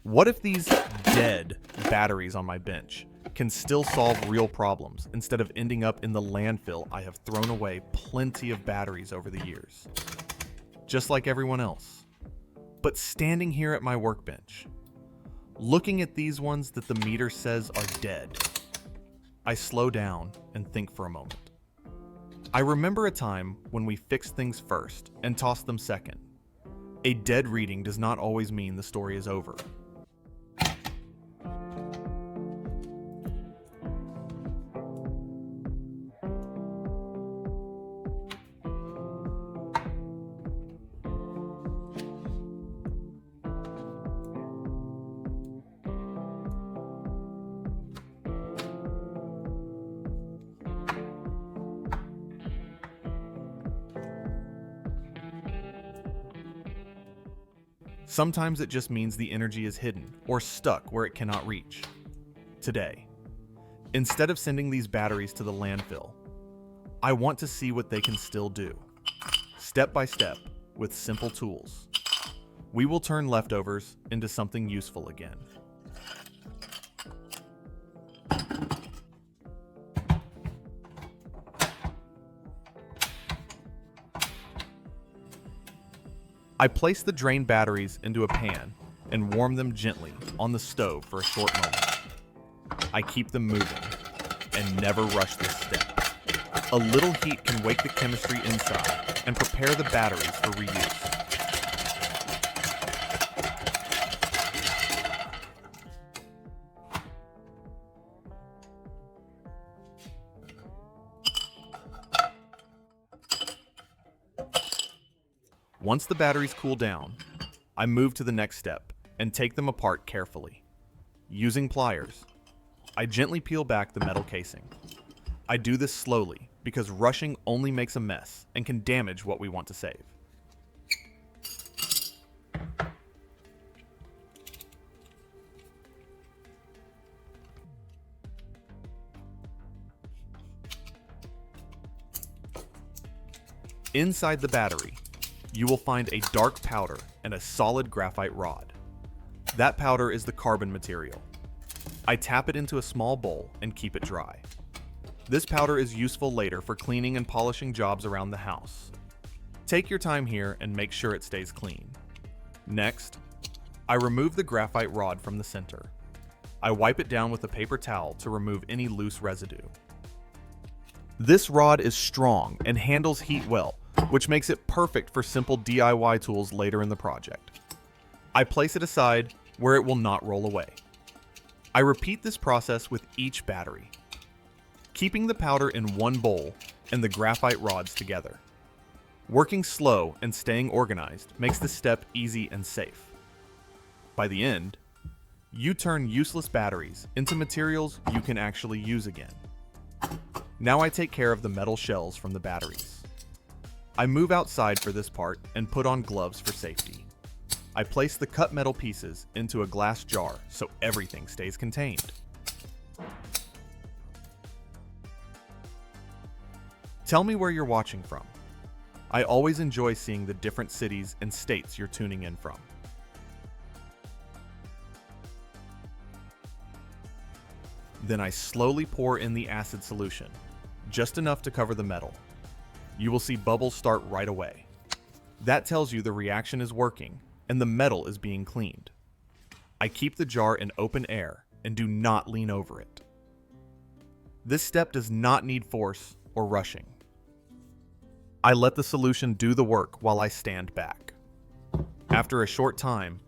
What if these dead batteries on my bench can still solve real problems instead of ending up in the landfill I have thrown away plenty of batteries over the years? Just like everyone else. But standing here at my workbench, looking at these ones that the meter says are dead, I slow down and think for a moment. I remember a time when we fixed things first and tossed them second. A dead reading does not always mean the story is over. Sometimes it just means the energy is hidden or stuck where it cannot reach. Today, instead of sending these batteries to the landfill, I want to see what they can still do. Step by step, with simple tools, we will turn leftovers into something useful again. I place the drained batteries into a pan and warm them gently on the stove for a short moment. I keep them moving and never rush this step. A little heat can wake the chemistry inside and prepare the batteries for reuse. Once the batteries cool down, I move to the next step and take them apart carefully. Using pliers, I gently peel back the metal casing. I do this slowly because rushing only makes a mess and can damage what we want to save. Inside the battery, you will find a dark powder and a solid graphite rod. That powder is the carbon material. I tap it into a small bowl and keep it dry. This powder is useful later for cleaning and polishing jobs around the house. Take your time here and make sure it stays clean. Next, I remove the graphite rod from the center. I wipe it down with a paper towel to remove any loose residue. This rod is strong and handles heat well, which makes it perfect for simple DIY tools later in the project. I place it aside where it will not roll away. I repeat this process with each battery, keeping the powder in one bowl and the graphite rods together. Working slow and staying organized makes this step easy and safe. By the end, you turn useless batteries into materials you can actually use again. Now I take care of the metal shells from the batteries. I move outside for this part and put on gloves for safety. I place the cut metal pieces into a glass jar so everything stays contained. Tell me where you're watching from. I always enjoy seeing the different cities and states you're tuning in from. Then I slowly pour in the acid solution, just enough to cover the metal. You will see bubbles start right away. That tells you the reaction is working and the metal is being cleaned. I keep the jar in open air and do not lean over it. This step does not need force or rushing. I let the solution do the work while I stand back. After a short time,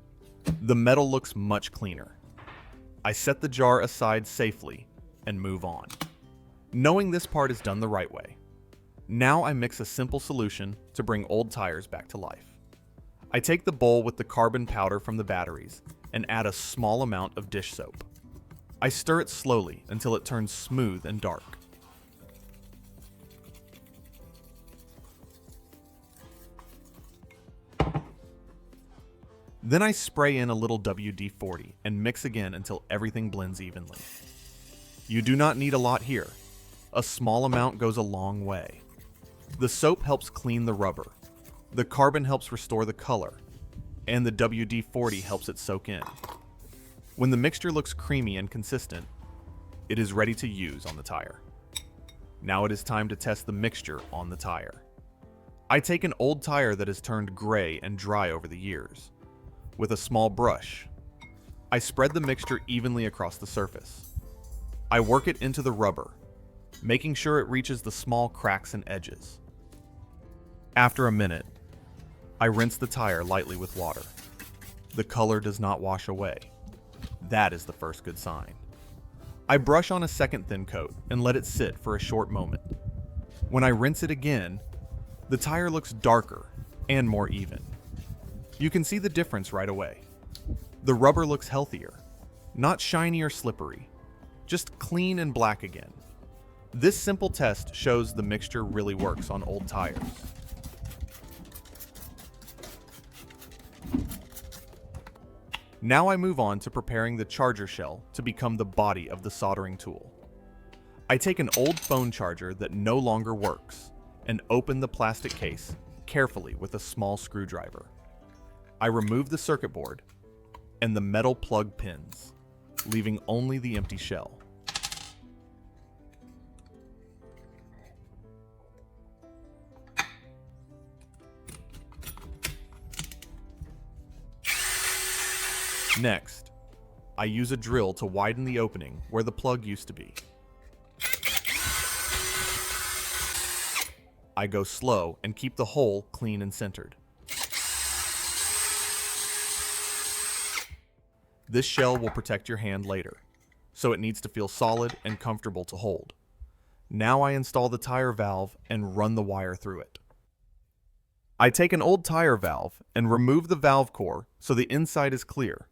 the metal looks much cleaner. I set the jar aside safely and move on, knowing this part is done the right way. Now I mix a simple solution to bring old tires back to life. I take the bowl with the carbon powder from the batteries and add a small amount of dish soap. I stir it slowly until it turns smooth and dark. Then I spray in a little WD-40 and mix again until everything blends evenly. You do not need a lot here. A small amount goes a long way. The soap helps clean the rubber, the carbon helps restore the color, and the WD-40 helps it soak in. When the mixture looks creamy and consistent, it is ready to use on the tire. Now it is time to test the mixture on the tire. I take an old tire that has turned gray and dry over the years. With a small brush, I spread the mixture evenly across the surface. I work it into the rubber, making sure it reaches the small cracks and edges. After a minute, I rinse the tire lightly with water. The color does not wash away. That is the first good sign. I brush on a second thin coat and let it sit for a short moment. When I rinse it again, the tire looks darker and more even. You can see the difference right away. The rubber looks healthier, not shiny or slippery, just clean and black again. This simple test shows the mixture really works on old tires. Now I move on to preparing the charger shell to become the body of the soldering tool. I take an old phone charger that no longer works and open the plastic case carefully with a small screwdriver. I remove the circuit board and the metal plug pins, leaving only the empty shell. Next, I use a drill to widen the opening where the plug used to be. I go slow and keep the hole clean and centered. This shell will protect your hand later, so it needs to feel solid and comfortable to hold. Now I install the tire valve and run the wire through it. I take an old tire valve and remove the valve core so the inside is clear.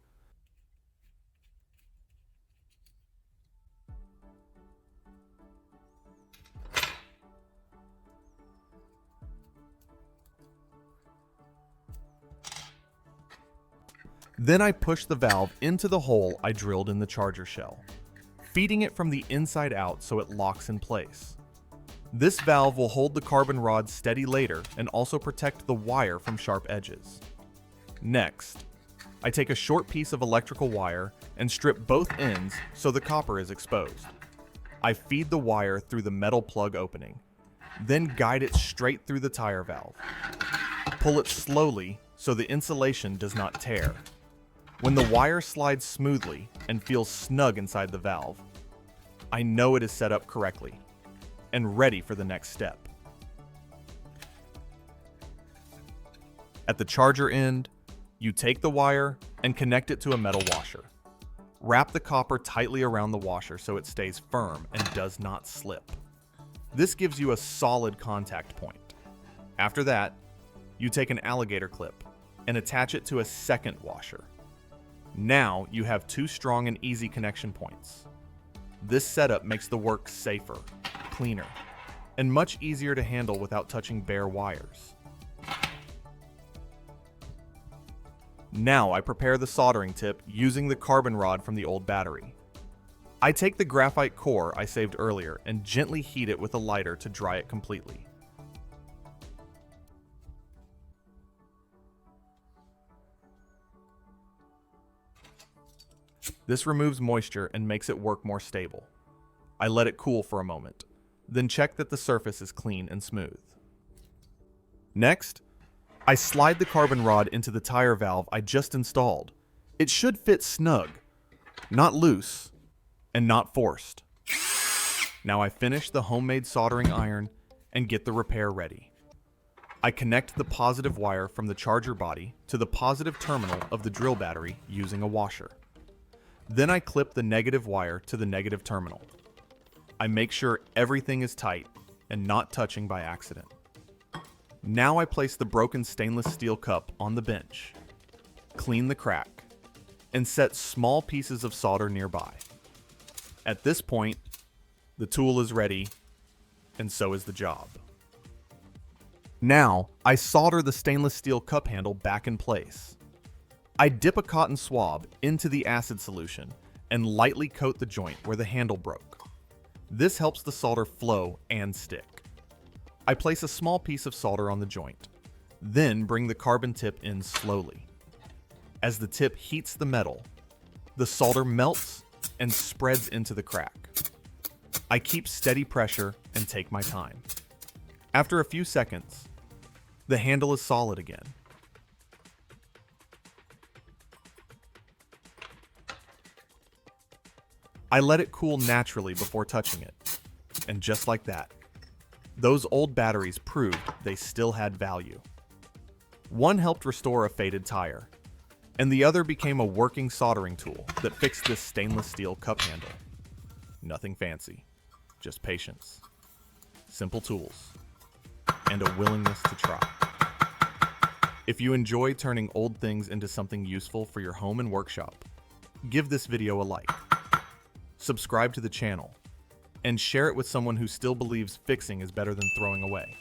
Then I push the valve into the hole I drilled in the charger shell, feeding it from the inside out so it locks in place. This valve will hold the carbon rod steady later and also protect the wire from sharp edges. Next, I take a short piece of electrical wire and strip both ends so the copper is exposed. I feed the wire through the metal plug opening, then guide it straight through the tire valve. Pull it slowly so the insulation does not tear. When the wire slides smoothly and feels snug inside the valve, I know it is set up correctly and ready for the next step. At the charger end, you take the wire and connect it to a metal washer. Wrap the copper tightly around the washer so it stays firm and does not slip. This gives you a solid contact point. After that, you take an alligator clip and attach it to a second washer. Now you have two strong and easy connection points. This setup makes the work safer, cleaner, and much easier to handle without touching bare wires. Now I prepare the soldering tip using the carbon rod from the old battery. I take the graphite core I saved earlier and gently heat it with a lighter to dry it completely. This removes moisture and makes it work more stable. I let it cool for a moment, then check that the surface is clean and smooth. Next, I slide the carbon rod into the tire valve I just installed. It should fit snug, not loose, and not forced. Now I finish the homemade soldering iron and get the repair ready. I connect the positive wire from the charger body to the positive terminal of the drill battery using a washer. Then I clip the negative wire to the negative terminal. I make sure everything is tight and not touching by accident. Now I place the broken stainless steel cup on the bench, clean the crack, and set small pieces of solder nearby. At this point, the tool is ready, and so is the job. Now, I solder the stainless steel cup handle back in place. I dip a cotton swab into the acid solution and lightly coat the joint where the handle broke. This helps the solder flow and stick. I place a small piece of solder on the joint, then bring the carbon tip in slowly. As the tip heats the metal, The solder melts and spreads into the crack. I keep steady pressure and take my time. After a few seconds, the handle is solid again. I let it cool naturally before touching it. And just like that, those old batteries proved they still had value. One helped restore a faded tire, and the other became a working soldering tool that fixed this stainless steel cup handle. Nothing fancy, just patience, simple tools, and a willingness to try. If you enjoy turning old things into something useful for your home and workshop, give this video a like, subscribe to the channel, and share it with someone who still believes fixing is better than throwing away.